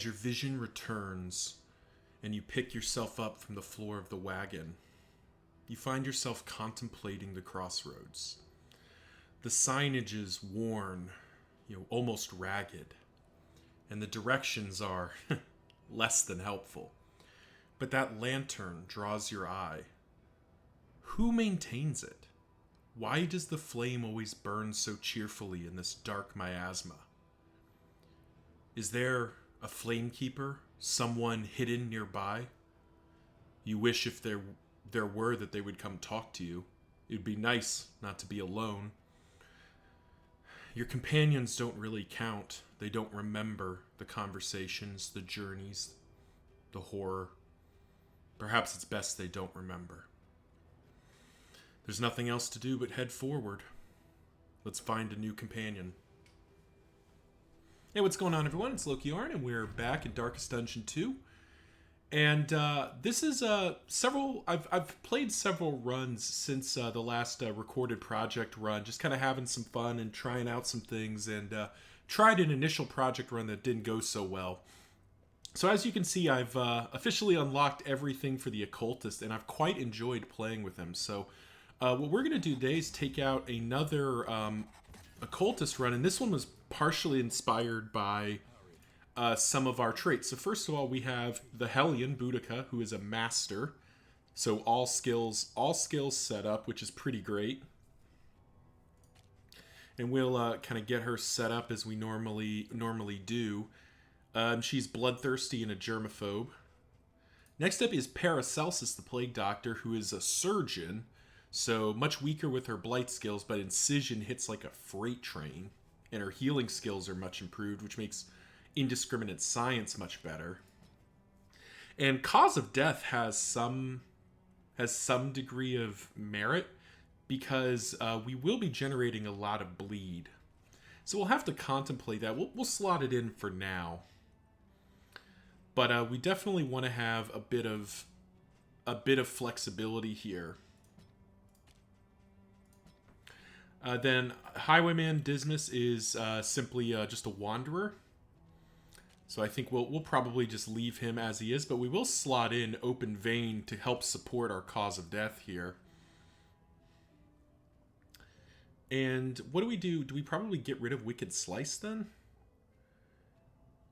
Your vision returns, and you pick yourself up from the floor of the wagon. You find yourself contemplating the crossroads. The signage is worn, almost ragged, and the directions are less than helpful. But that lantern draws your eye. Who maintains it? Why does the flame always burn so cheerfully in this dark miasma? Is there a flamekeeper, someone hidden nearby? You wish if there were that they would come talk to you. It'd be nice not to be alone. Your companions don't really count. They don't remember the conversations, the journeys, the horror. Perhaps it's best they don't remember. There's nothing else to do but head forward. Let's find a new companion. Hey, what's going on, everyone? It's Loki Arn, and we're back in Darkest Dungeon 2. And this is several... I've played several runs since the last recorded project run, just kind of having some fun and trying out some things, and tried an initial project run that didn't go so well. So as you can see, I've officially unlocked everything for the Occultist, and I've quite enjoyed playing with him. So what we're going to do today is take out another Occultist run, and this one was partially inspired by some of our traits. So first of all, we have the Hellion Boudicca, who is a master. So all skills set up, which is pretty great. And we'll kind of get her set up as we normally do. She's bloodthirsty and a germaphobe. Next up is Paracelsus, the Plague Doctor, who is a surgeon. So much weaker with her blight skills, but incision hits like a freight train. And her healing skills are much improved, which makes indiscriminate science much better. And Cause of Death has some degree of merit, because we will be generating a lot of bleed. So we'll have to contemplate that. We'll slot it in for now. But we definitely want to have a bit of flexibility here. Then Highwayman Dismas is simply just a wanderer. So I think we'll probably just leave him as he is, but we will slot in Open Vein to help support our Cause of Death here. And what do we do? Do we probably get rid of Wicked Slice then?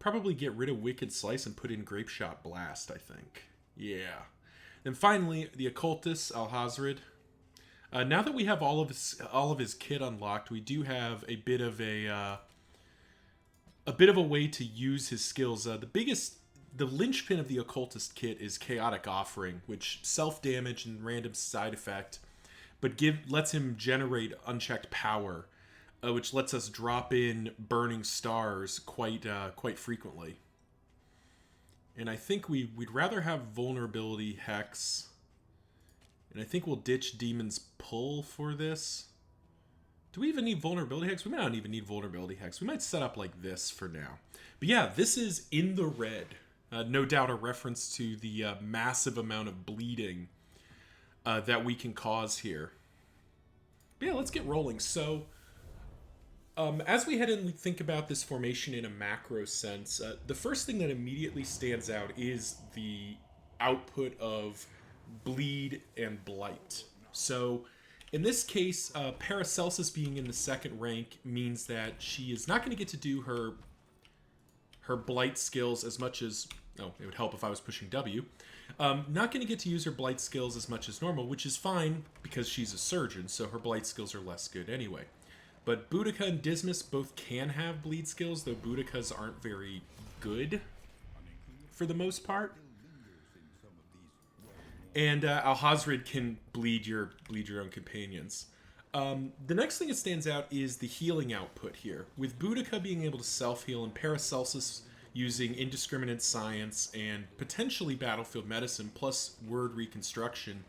Probably get rid of Wicked Slice and put in Grapeshot Blast, I think. Yeah. And finally, the Occultist, Alhazred. Now that we have all of his kit unlocked, we do have a bit of a way to use his skills. The linchpin of the Occultist kit is Chaotic Offering, which self-damage and random side effect, but lets him generate unchecked power, which lets us drop in Burning Stars quite frequently. And I think we'd rather have Vulnerability Hex. And I think we'll ditch Demon's Pull for this. Do we even need Vulnerability Hex? We might not even need Vulnerability Hex. We might set up like this for now. But yeah, this is in the red. No doubt a reference to the massive amount of bleeding that we can cause here. But yeah, let's get rolling. So, as we head in, we think about this formation in a macro sense. The first thing that immediately stands out is the output of bleed and blight. So in this case, Paracelsus being in the second rank means that she is not going to get to do her blight skills as much as... Oh, it would help if I was pushing W. Not going to get to use her blight skills as much as normal, which is fine because she's a surgeon, so her blight skills are less good anyway. But Boudicca and Dismas both can have bleed skills, though Boudicca's aren't very good for the most part. And Alhazred can bleed your own companions. The next thing that stands out is the healing output here. With Boudicca being able to self-heal and Paracelsus using indiscriminate science and potentially battlefield medicine plus word reconstruction,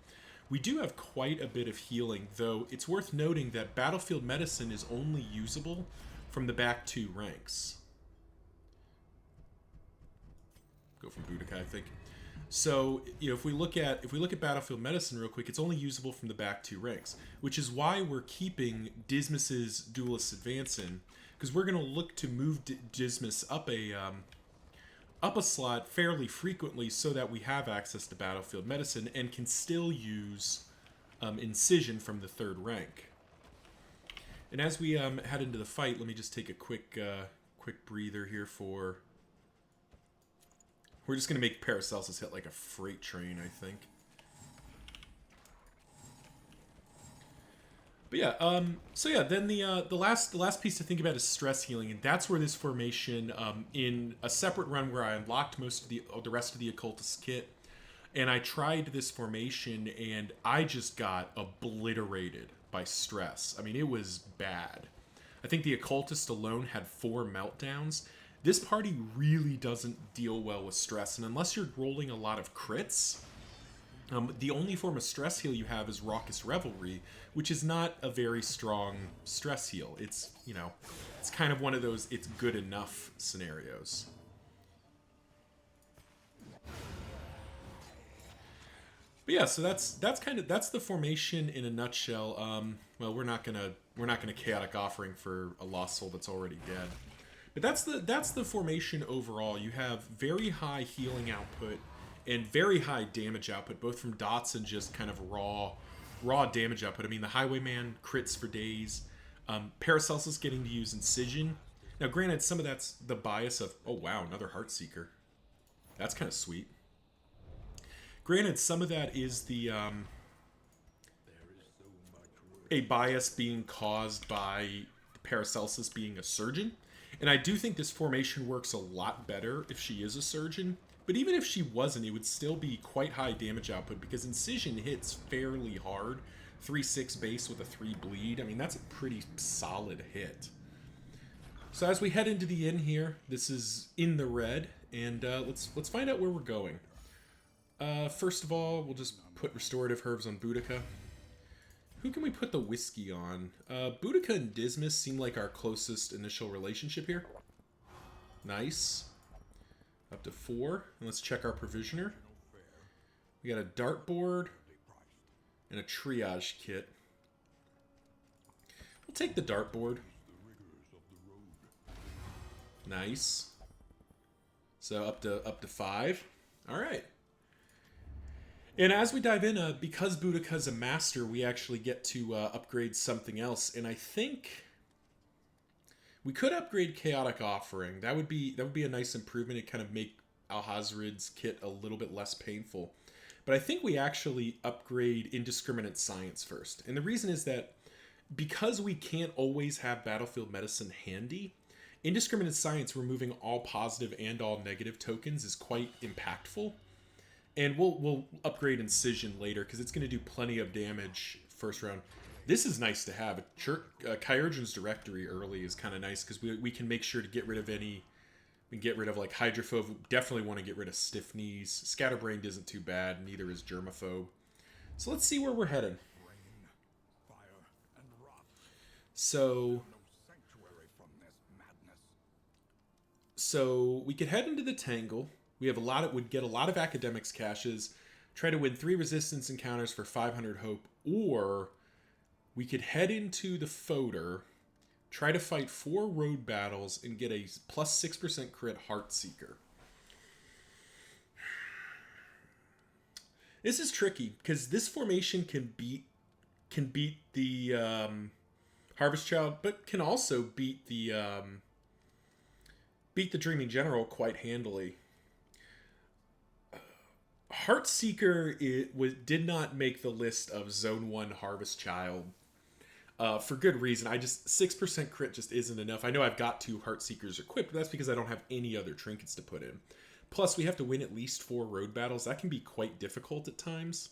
we do have quite a bit of healing, though it's worth noting that battlefield medicine is only usable from the back two ranks. Go from Boudicca, I think. So, if we look at battlefield medicine real quick, it's only usable from the back two ranks, which is why we're keeping Dismas's Duelist Advance in, because we're going to look to move Dismas up up a slot fairly frequently so that we have access to battlefield medicine and can still use incision from the 3rd rank. And as we head into the fight, let me just take a quick breather here for... We're just going to make Paracelsus hit like a freight train, I think. But yeah, so yeah, then the last piece to think about is stress healing, and that's where this formation, in a separate run where I unlocked most of the rest of the occultist kit, and I tried this formation, and I just got obliterated by stress. I mean, it was bad. I think the occultist alone had 4 meltdowns. This party really doesn't deal well with stress, and unless you're rolling a lot of crits, the only form of stress heal you have is Raucous Revelry, which is not a very strong stress heal. It's, you know, it's kind of one of those it's good enough scenarios. But yeah, so that's the formation in a nutshell. Well, we're not gonna chaotic offering for a lost soul that's already dead. But that's the formation overall. You have very high healing output and very high damage output, both from dots and just kind of raw damage output. I mean, the Highwayman crits for days. Paracelsus getting to use Incision. Now, granted, some of that's the bias of, oh wow, another Heartseeker. That's kind of sweet. Granted, some of that is the a bias being caused by Paracelsus being a surgeon. And I do think this formation works a lot better if she is a surgeon. But even if she wasn't, it would still be quite high damage output because Incision hits fairly hard. 3-6 base with a 3 bleed. I mean, that's a pretty solid hit. So as we head into the inn here, this is in the red, and let's find out where we're going. First of all, we'll just put restorative herbs on Boudicca. Who can we put the whiskey on? Boudicca and Dismas seem like our closest initial relationship here. Nice. Up to 4. And let's check our provisioner. We got a dartboard and a triage kit. We'll take the dartboard. Nice. So up to 5. All right. And as we dive in, because Boudicca's a master, we actually get to upgrade something else. And I think we could upgrade Chaotic Offering. That would be a nice improvement. It kind of make Alhazred's kit a little bit less painful. But I think we actually upgrade Indiscriminate Science first. And the reason is that because we can't always have Battlefield Medicine handy, Indiscriminate Science removing all positive and all negative tokens is quite impactful. And we'll upgrade Incision later because it's going to do plenty of damage first round. This is nice to have. Kyurgen's Directory early is kind of nice because we can make sure to get rid of any... We can get rid of like Hydrophobe. Definitely want to get rid of Stiff Knees. Scatterbrained isn't too bad. Neither is Germaphobe. So let's see where we're headed. So we could head into the Tangle. Would get a lot of Academics caches, try to win 3 resistance encounters for 500 hope, or we could head into the Fodor, try to fight 4 road battles, and get a plus 6% crit Heartseeker. This is tricky, because this formation can beat the Harvest Child, but can also beat the Dreaming General quite handily. Heartseeker did not make the list of Zone 1 Harvest Child for good reason. 6% crit just isn't enough. I know I've got 2 Heartseekers equipped, but that's because I don't have any other trinkets to put in. Plus, we have to win at least 4 road battles. That can be quite difficult at times.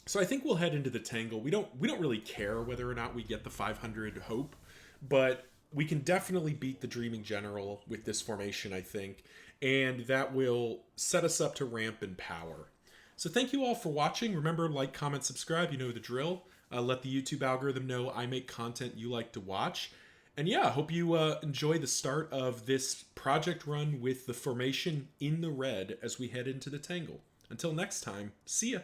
So I think we'll head into the Tangle. We don't really care whether or not we get the 500 hope, but we can definitely beat the Dreaming General with this formation, I think. And that will set us up to ramp in power. So thank you all for watching. Remember, like, comment, subscribe. You know the drill. Let the YouTube algorithm know I make content you like to watch. And yeah, I hope you enjoy the start of this project run with the formation in the red as we head into the Tangle. Until next time, see ya.